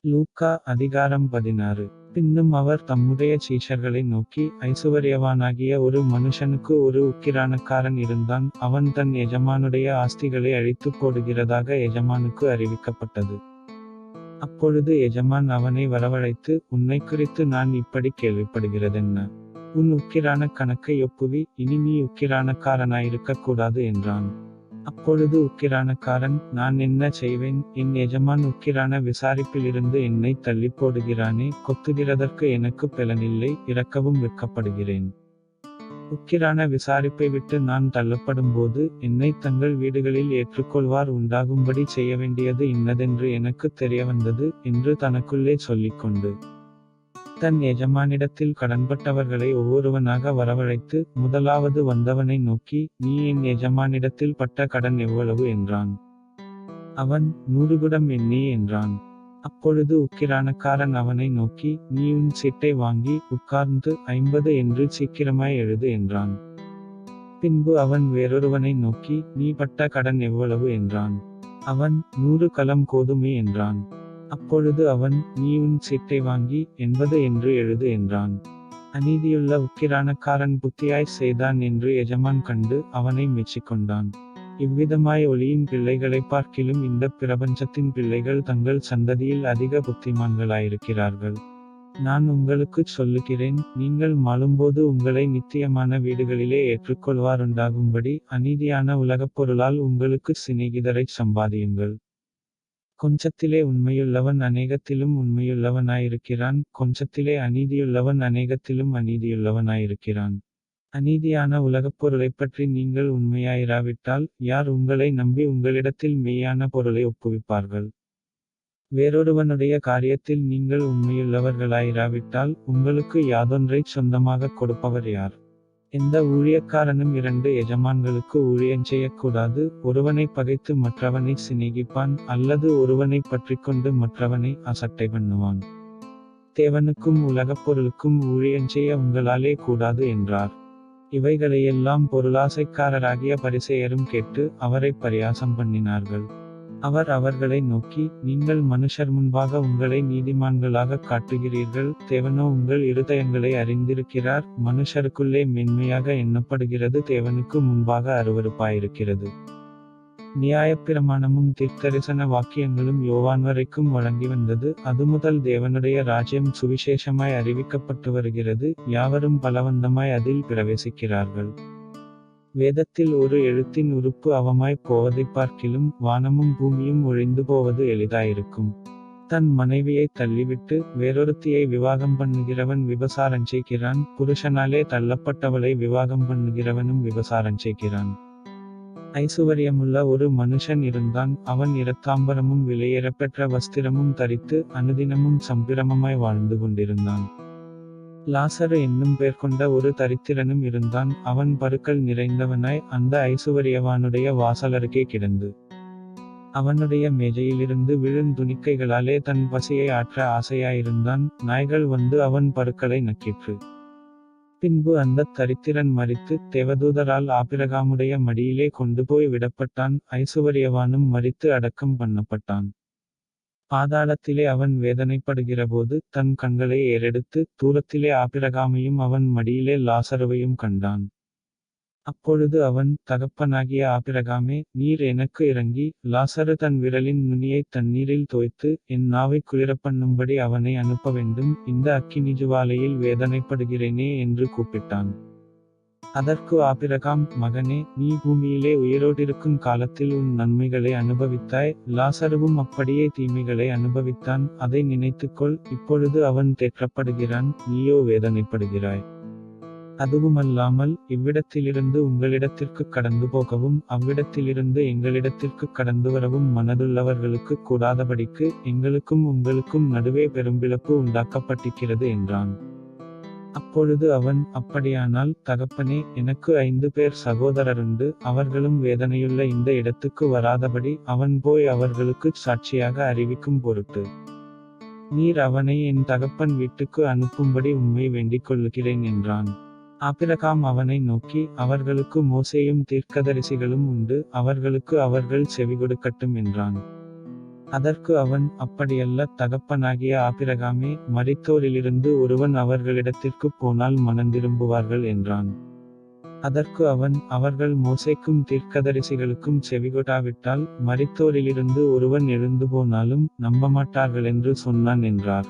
லூக்கா அதிகாரம் 16. பின்னும் அவர் தம்முடைய சீஷர்களை நோக்கி, ஐசுவரியவானாகிய ஒரு மனுஷனுக்கு ஒரு உக்கிரானக்காரன் இருந்தான். அவன் தன் எஜமானுடைய ஆஸ்திகளை அழித்துப் போடுகிறதாக எஜமானுக்கு அறிவிக்கப்பட்டது. அப்பொழுது எஜமான் அவனை வரவழைத்து, உன்னைக் குறித்து நான் இப்படி கேள்விப்படுகிறதென்ன? உன் உக்கிரான கணக்கை ஒப்புவி, இனி நீ உக்கிரானக்காரனாயிருக்கக் கூடாது என்றான். அப்பொழுது உக்கிரானக்காரன், நான் என்ன செய்வேன்? என் எஜமான் உக்கிரான விசாரிப்பிலிருந்து என்னை தள்ளிப் போடுகிறானே, கொத்துகிறதற்கு எனக்கு பெலனில்லை, இறக்கவும் வெட்கப்படுகிறேன். உக்கிரான விசாரிப்பை விட்டு நான் தள்ளப்படும்போது, என்னை தங்கள் வீடுகளில் ஏற்றுக்கொள்வார் உண்டாகும்படி செய்ய வேண்டியது இன்னதென்று எனக்குத் தெரியவந்தது, என்று தனக்குள்ளே சொல்லிக்கொண்டு தன் எஜமானிடத்தில் கடன்பட்டவர்களை ஒவ்வொருவனாக வரவழைத்து, முதலாவது வந்தவனை நோக்கி, நீ என் எஜமானிடத்தில் பட்ட கடன் எவ்வளவு என்றான். அவன், 100 குடம் எண்ணெய் என்றான். அப்பொழுது உக்கிரானக்காரன் அவனை நோக்கி, நீ உன் சீட்டை வாங்கி, உட்கார்ந்து 50 என்று சீக்கிரமாய் எழுது என்றான். பின்பு அவன் வேறொருவனை நோக்கி, நீ பட்ட கடன் எவ்வளவு என்றான். அவன், 100 கலம் கோதுமை என்றான். அப்பொழுது அவன், நீ உன் சீட்டை வாங்கி, 80 என்று எழுது என்றான். அநீதியுள்ள உக்கிரானக்காரன் புத்தியாய் செய்தான் என்று எஜமான் கண்டு, அவனை மெச்சிக்கொண்டான். இவ்விதமாய் ஒளியின் பிள்ளைகளைப் பார்க்கிலும் இந்தப் பிரபஞ்சத்தின் பிள்ளைகள் தங்கள் சந்ததியில் அதிக புத்திமான்களாயிருக்கிறார்கள். நான் உங்களுக்குச் சொல்லுகிறேன், நீங்கள் மாளும்போது உங்களை நித்தியமான வீடுகளிலே ஏற்றுக்கொள்வாருண்டாகும்படி, அநீதியான உலகப் பொருளால் உங்களுக்கு சிநேகிதரைச் சம்பாதியுங்கள். கொஞ்சத்திலே உண்மையுள்ளவன் அநேகத்திலும் உண்மையுள்ளவனாயிருக்கிறான், கொஞ்சத்திலே அநீதியுள்ளவன் அநேகத்திலும் அநீதியுள்ளவனாயிருக்கிறான். அநீதியான உலகப் பொருளைப்பற்றி நீங்கள் உண்மையாயிராவிட்டால், யார் உங்களை நம்பி உங்களிடத்தில் மெய்யான பொருளை ஒப்புவிப்பார்கள்? வேறொருவனுடைய காரியத்தில் நீங்கள் உண்மையுள்ளவர்களாயிராவிட்டால், உங்களுக்கு யாதொன்றைச் சொந்தமாகக் கொடுப்பவர் யார்? எந்த ஊழியக்காரனும் 2 எஜமான்களுக்கு ஊழியஞ்செய்யக்கூடாது, ஒருவனைப் பகைத்து மற்றவனை சிநேகிப்பான், அல்லது ஒருவனைப் பற்றிக்கொண்டு மற்றவனை அசட்டை பண்ணுவான். தேவனுக்கும் உலகப் பொருளுக்கும் ஊழியஞ்செய்ய உங்களாலே கூடாது என்றார். இவைகளையெல்லாம் பொருளாசைக்காரராகிய பரிசேயரும் கேட்டு, அவரைப் பரியாசம் பண்ணினார்கள். அவர் அவர்களை நோக்கி, நீங்கள் மனுஷர் முன்பாக உங்களை நீதிமான்களாகக் காட்டுகிறீர்கள், தேவனோ உங்கள் இருதயங்களை அறிந்திருக்கிறார். மனுஷருக்குள்ளே மேன்மையாக எண்ணப்படுகிறது தேவனுக்கு முன்பாக அருவருப்பாயிருக்கிறது. நியாயப்பிரமாணமும் தீர்க்கதரிசன வாக்கியங்களும் யோவான் வரைக்கும் வழங்கி வந்தது. அதுமுதல் தேவனுடைய ராஜ்யம் சுவிசேஷமாய் அறிவிக்கப்பட்டு வருகிறது, யாவரும் பலவந்தமாய் அதில் பிரவேசிக்கிறார்கள். வேதத்தில் ஒரு எழுத்தின் உறுப்பு அவமாய்ப் போவதைப் பார்க்கிலும், வானமும் பூமியும் ஒழிந்து போவது எளிதாயிருக்கும். தன் மனைவியைத் தள்ளிவிட்டு, வேறொருத்தியை விவாகம் பண்ணுகிறவன் விபசாரஞ்செய்கிறான், புருஷனாலே தள்ளப்பட்டவளை விவாகம் பண்ணுகிறவனும் விபசாரஞ்செய்கிறான். ஐசுவரியமுள்ள ஒரு மனுஷன் இருந்தான், அவன் இரத்தாம்பரமும் விலையேறப்பெற்ற வஸ்திரமும் தரித்து, அனுதினமும் சம்பிரமமாய் வாழ்ந்து கொண்டிருந்தான். லாசரு என்னும் பேர் கொண்ட ஒரு தரித்திரனும் இருந்தான், அவன் பருக்கள் நிறைந்தவனாய், அந்த ஐசுவரியவானுடைய வாசலருகே கிடந்து, அவனுடைய மேஜையிலிருந்து விழும் துணிக்கைகளாலே தன் பசியை ஆற்ற ஆசையாயிருந்தான். நாய்கள் வந்து அவன் பருக்களை நக்கிற்று. பின்பு அந்தத் தரித்திரன் மரித்து, தேவதூதரால் ஆபிரகாமுடைய மடியிலே கொண்டு போய் விடப்பட்டான். ஐசுவரியவானும் மரித்து அடக்கம் பண்ணப்பட்டான். பாதாளத்திலே அவன் வேதனைப்படுகிறபோது, தன் கண்களை ஏறெடுத்து, தூரத்திலே ஆபிரகாமையும் அவன் மடியிலே லாசருவையும் கண்டான். அப்பொழுது அவன், தகப்பனாகிய ஆபிரகாமே, நீர் எனக்கு இரங்கி, லாசரு தன் விரலின் நுனியைத் தண்ணீரில் தோய்த்து, என் நாவைக் குளிரப்பண்ணும்படி அவனை அனுப்ப வேண்டும், இந்த அக்கினிஜுவாலையில் வேதனைப்படுகிறேனே என்று கூப்பிட்டான். அதற்கு ஆபிரகாம், மகனே, நீ பூமியிலே உயிரோடிருக்கும் காலத்தில் உன் நன்மைகளை அனுபவித்தாய், லாசருவும் அப்படியே தீமைகளை அனுபவித்தான், அதை நினைத்துக்கொள். இப்பொழுது அவன் தேற்றப்படுகிறான், நீயோ வேதனைப்படுகிறாய். அதுவுமல்லாமல், இவ்விடத்திலிருந்து உங்களிடத்திற்குக் கடந்து போகவும், அவ்விடத்திலிருந்து எங்களிடத்திற்குக் கடந்து வரவும் மனதுள்ளவர்களுக்குக் கூடாதபடிக்கு, எங்களுக்கும் உங்களுக்கும் நடுவே பெரும்பிளப்பு உண்டாக்கப்பட்டிருக்கிறது என்றான். அப்பொழுது அவன், அப்படியானால், தகப்பனே, எனக்கு 5 பேர் சகோதரருண்டு, அவர்களும் வேதனையுள்ள இந்த இடத்துக்கு வராதபடி, அவன் போய் அவர்களுக்குச் சாட்சியாக அறிவிக்கும் பொருட்டு, நீர் அவனை என் தகப்பன் வீட்டுக்கு அனுப்பும்படி உம்மை வேண்டிக் கொள்ளுகிறேன் என்றான். ஆபிரகாம் அவனை நோக்கி, அவர்களுக்கு மோசேயும் தீர்க்கதரிசிகளும் உண்டு, அவர்களுக்கு அவர்கள் செவிகொடுக்கட்டும் என்றான். அதற்கு அவன், அப்படியல்ல தகப்பனாகிய ஆபிரகாமே, மரித்தோரிலிருந்து ஒருவன் அவர்களிடத்திற்குப் போனால் மனந்திரும்புவார்கள் என்றான். அதற்கு அவன், அவர்கள் மோசேக்கும் தீர்க்கதரிசிகளுக்கும் செவிகொடாவிட்டால், மரித்தோரிலிருந்து ஒருவன் எழுந்து போனாலும் நம்பமாட்டார்களென்று சொன்னான் என்றார்.